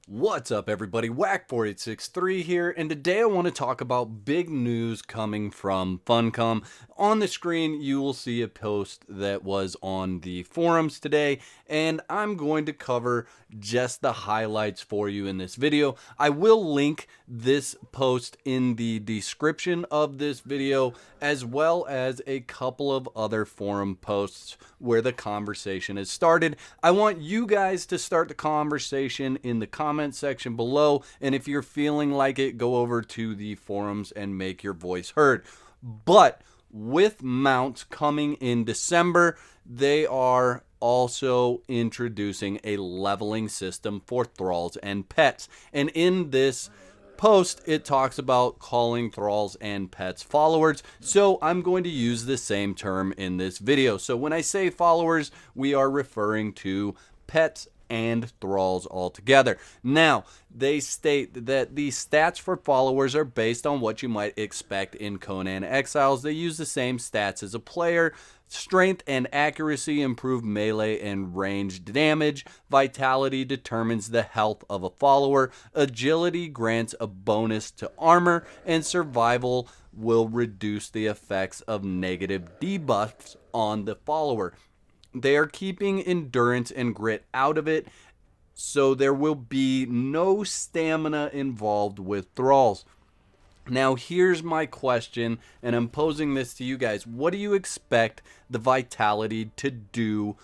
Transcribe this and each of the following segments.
What's up, everybody? Whack4863 here, and today I want to talk about big news coming from Funcom. On the screen, you will see a post that was on the forums today, and I'm going to cover just the highlights for you in this video. I will link this post in the description of this video, as well as a couple of other forum posts where the conversation has started. I want you guys to start the conversation in the comment section below, and if you're feeling like it, go over to the forums and make your voice heard. But with mounts coming in December, they are also introducing a leveling system for thralls and pets. And in this post, it talks about calling thralls and pets followers. So I'm going to use the same term in this video. So when I say followers, we are referring to pets and thralls altogether. Now, they state that the stats for followers are based on what you might expect in Conan Exiles. They use the same stats as a player. Strength and accuracy improve melee and ranged damage. Vitality determines the health of a follower. Agility grants a bonus to armor. And survival will reduce the effects of negative debuffs on the follower. They are keeping endurance and grit out of it, so there will be no stamina involved with thralls. Now, here's my question, and I'm posing this to you guys. What do you expect the vitality to do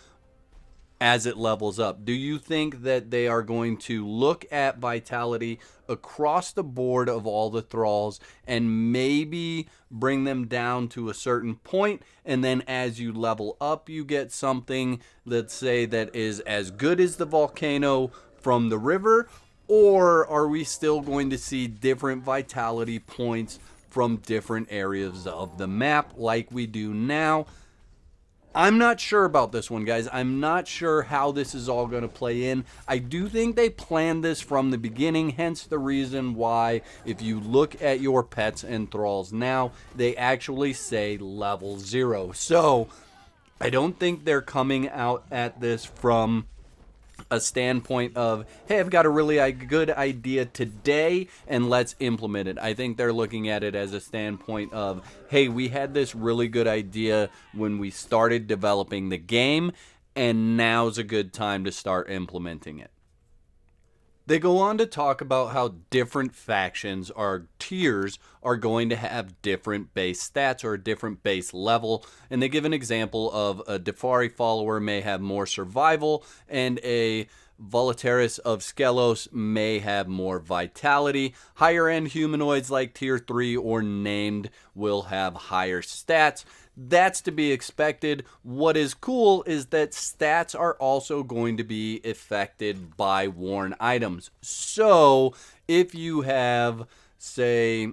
as it levels up? Do you think that they are going to look at vitality across the board of all the thralls and maybe bring them down to a certain point, and then as you level up you get something, let's say, that is as good as the volcano from the river? Or are we still going to see different vitality points from different areas of the map like we do now? I'm not sure about this one, guys. I'm not sure how this is all going to play in. I do think they planned this from the beginning, hence the reason why, if you look at your pets and thralls now, they actually say level 0. So, I don't think they're coming out at this from a standpoint of, hey, I've got a really good idea today and let's implement it. I think they're looking at it as a standpoint of, hey, we had this really good idea when we started developing the game, and now's a good time to start implementing it. They go on to talk about how different factions or tiers are going to have different base stats or a different base level. And they give an example of a Defari follower may have more survival, and a Volataris of Skelos may have more vitality. Higher end humanoids like tier 3 or named will have higher stats. That's to be expected. What is cool is that stats are also going to be affected by worn items. So if you have, say,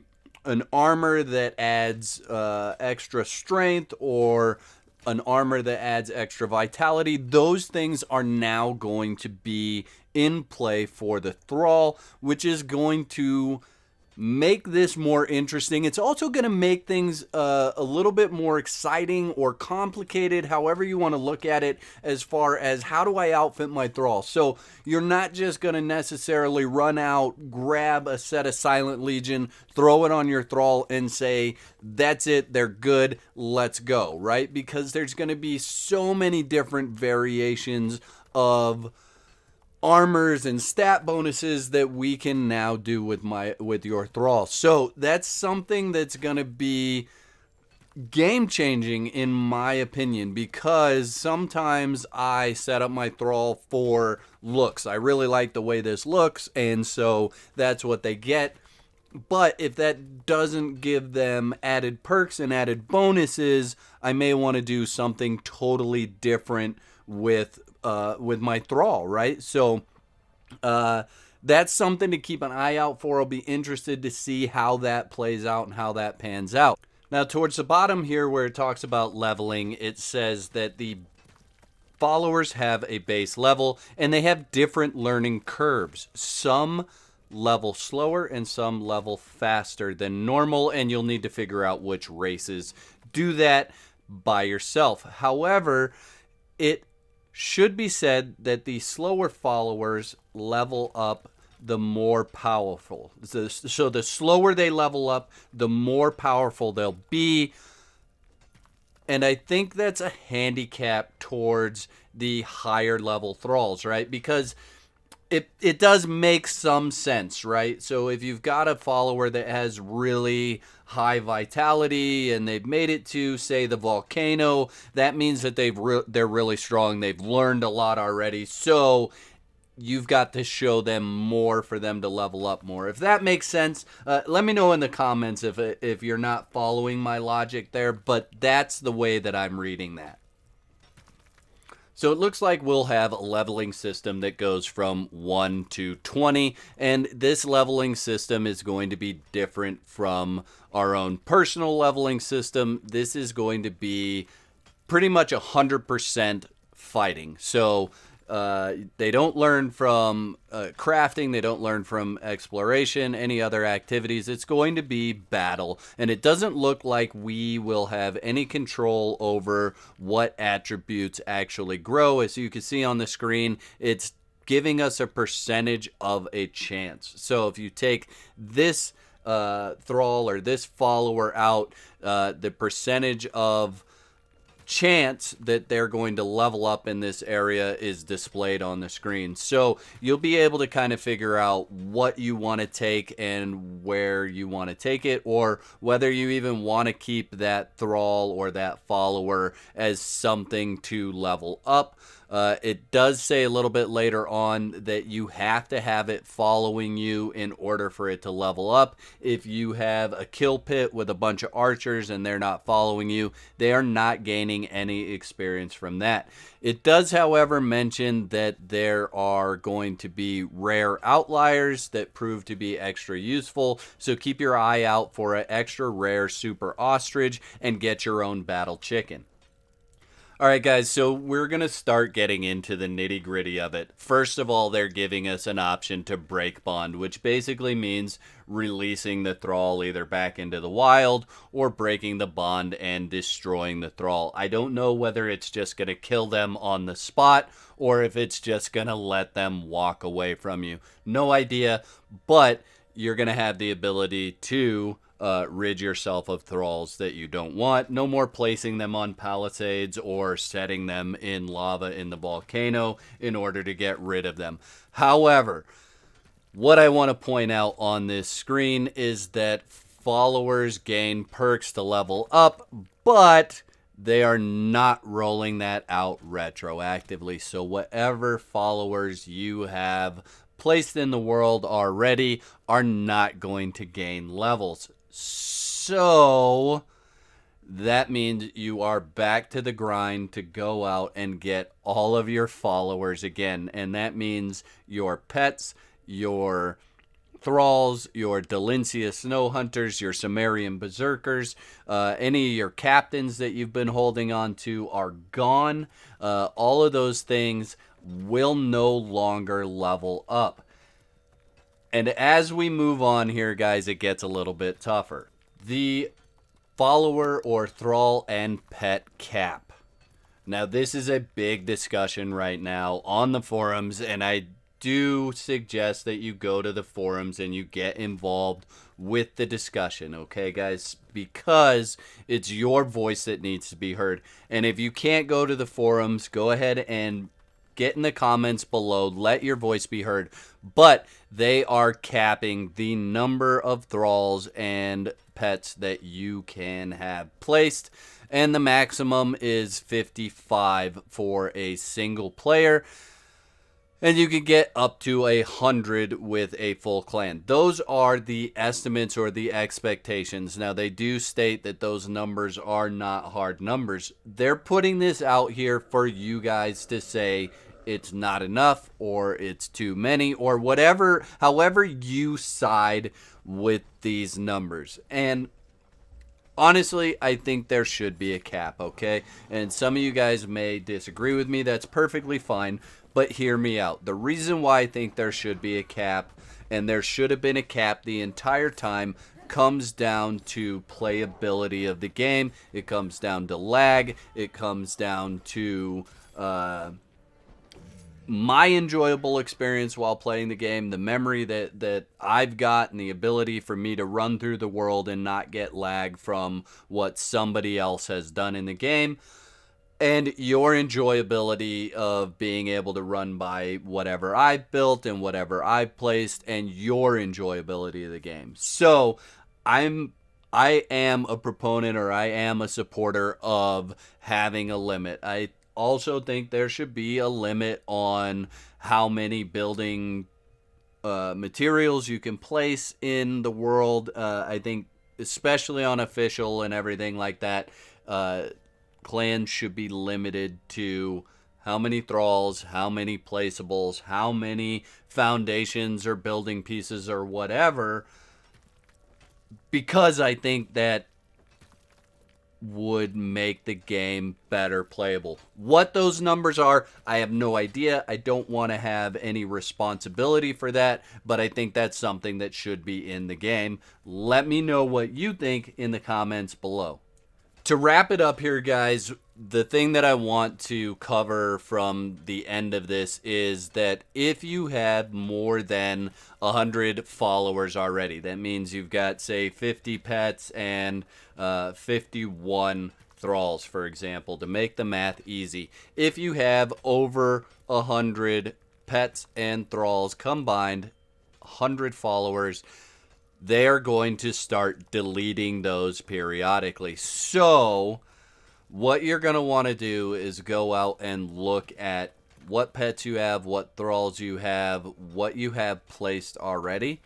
an armor that adds extra strength, or an armor that adds extra vitality, those things are now going to be in play for the Thrall, which is going to make this more interesting. It's also going to make things a little bit more exciting or complicated, however you want to look at it, as far as how do I outfit my Thrall. So you're not just going to necessarily run out, grab a set of Silent Legion, throw it on your Thrall and say, that's it, they're good, let's go, right? Because there's going to be so many different variations of armors and stat bonuses that we can now do with your Thrall. So that's something that's going to be game changing in my opinion, because sometimes I set up my Thrall for looks. I really like the way this looks, and so that's what they get. But if that doesn't give them added perks and added bonuses, I may want to do something totally different with my Thrall, right? So that's something to keep an eye out for. I'll be interested to see how that plays out and how that pans out. Now, towards the bottom here where it talks about leveling, it says that the followers have a base level and they have different learning curves. Some level slower and some level faster than normal, and you'll need to figure out which races do that by yourself. However, it should be said that the slower followers level up the more powerful. So the slower they level up, the more powerful they'll be. And I think that's a handicap towards the higher level thralls, right? Because it does make some sense, right? So if you've got a follower that has really high vitality and they've made it to, say, the volcano, that means that they're really strong. They've learned a lot already. So you've got to show them more for them to level up more. If that makes sense, let me know in the comments if you're not following my logic there, but that's the way that I'm reading that. So it looks like we'll have a leveling system that goes from 1 to 20, and this leveling system is going to be different from our own personal leveling system. This is going to be pretty much 100% fighting. So they don't learn from crafting, they don't learn from exploration, any other activities. It's going to be battle, and it doesn't look like we will have any control over what attributes actually grow. As you can see on the screen, it's giving us a percentage of a chance. So if you take this thrall or this follower out, the percentage of chance that they're going to level up in this area is displayed on the screen. So you'll be able to kind of figure out what you want to take and where you want to take it, or whether you even want to keep that thrall or that follower as something to level up. It does say a little bit later on that you have to have it following you in order for it to level up. If you have a kill pit with a bunch of archers and they're not following you, they are not gaining any experience from that. It does, however, mention that there are going to be rare outliers that prove to be extra useful, so keep your eye out for an extra rare super ostrich and get your own battle chicken. Alright guys, so we're going to start getting into the nitty gritty of it. First of all, they're giving us an option to break bond, which basically means releasing the thrall either back into the wild or breaking the bond and destroying the thrall. I don't know whether it's just going to kill them on the spot or if it's just going to let them walk away from you. No idea, but you're going to have the ability to rid yourself of thralls that you don't want. No more placing them on palisades or setting them in lava in the volcano in order to get rid of them. However, what I want to point out on this screen is that followers gain perks to level up, but they are not rolling that out retroactively. So whatever followers you have placed in the world already are not going to gain levels. So that means you are back to the grind to go out and get all of your followers again. And that means your pets, your thralls, your Delincia snow hunters, your Sumerian berserkers, any of your captains that you've been holding on to are gone. All of those things will no longer level up. And as we move on here, guys, it gets a little bit tougher. The follower or thrall and pet cap. Now, this is a big discussion right now on the forums, and I do suggest that you go to the forums and you get involved with the discussion, okay, guys? Because it's your voice that needs to be heard. And if you can't go to the forums, go ahead and get in the comments below, let your voice be heard. But they are capping the number of thralls and pets that you can have placed. And the maximum is 55 for a single player. And you can get up to 100 with a full clan. Those are the estimates or the expectations. Now, they do state that those numbers are not hard numbers. They're putting this out here for you guys to say it's not enough or it's too many or whatever, however you side with these numbers. And honestly, I think there should be a cap, okay? And some of you guys may disagree with me. That's perfectly fine. But hear me out. The reason why I think there should be a cap, and there should have been a cap the entire time, comes down to playability of the game. It comes down to lag. It comes down to my enjoyable experience while playing the game, the memory that I've got, and the ability for me to run through the world and not get lag from what somebody else has done in the game, and your enjoyability of being able to run by whatever I've built and whatever I've placed, and your enjoyability of the game. So I am a proponent, or I am a supporter of having a limit. I also think there should be a limit on how many building materials you can place in the world. I think especially on official and everything like that, clans should be limited to how many thralls, how many placeables, how many foundations or building pieces or whatever, because I think that would make the game better playable. What those numbers are, I have no idea. I don't want to have any responsibility for that, but I think that's something that should be in the game. Let me know what you think in the comments below. To wrap it up here, guys, the thing that I want to cover from the end of this is that if you have more than 100 followers already, that means you've got, say, 50 pets and 51 thralls, for example, to make the math easy. If you have over 100 pets and thralls combined, 100 followers, they're going to start deleting those periodically. So what you're going to want to do is go out and look at what pets you have, what thralls you have, what you have placed already.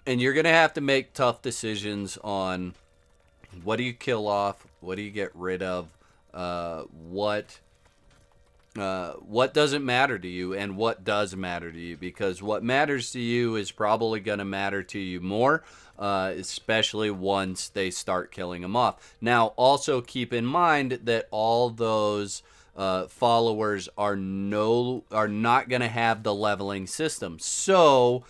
And you're going to have to make tough decisions on what do you kill off, what do you get rid of, what doesn't matter to you, and what does matter to you, because what matters to you is probably going to matter to you more, especially once they start killing them off. Now, also keep in mind that all those followers are not going to have the leveling system. So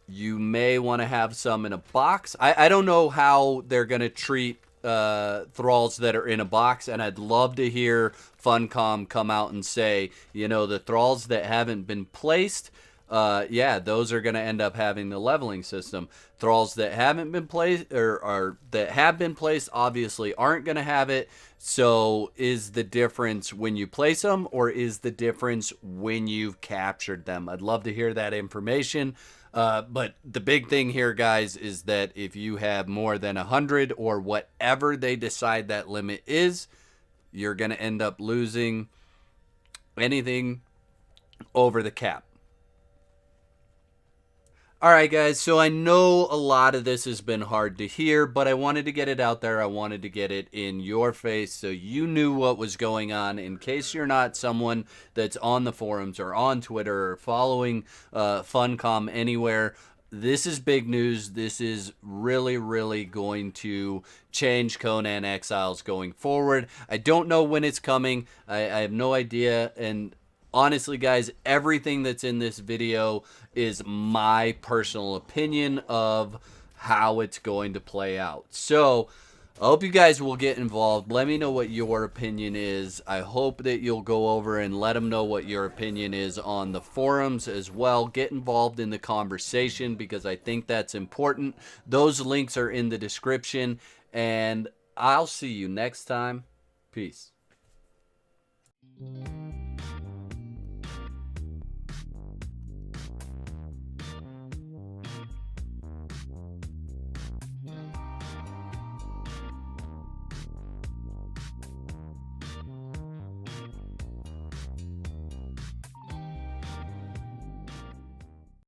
you may want to have some in a box. I don't know how they're going to treat thralls that are in a box, and I'd love to hear Funcom come out and say, you know, the thralls that haven't been placed, yeah, those are going to end up having the leveling system. Thralls that haven't been placed, or that have been placed, obviously aren't going to have it. So is the difference when you place them, or is the difference when you've captured them? I'd love to hear that information. But the big thing here, guys, is that if you have more than 100 or whatever they decide that limit is, you're going to end up losing anything over the cap. All right, guys, so I know a lot of this has been hard to hear, but I wanted to get it out there. I wanted to get it in your face so you knew what was going on, in case you're not someone that's on the forums or on Twitter or following Funcom anywhere. This is big news. This is really, really going to change Conan Exiles going forward. I don't know when it's coming. I have no idea, and honestly, guys, everything that's in this video is my personal opinion of how it's going to play out. So I hope you guys will get involved. Let me know what your opinion is. I hope that you'll go over and let them know what your opinion is on the forums as well. Get involved in the conversation, because I think that's important. Those links are in the description, and I'll see you next time. Peace.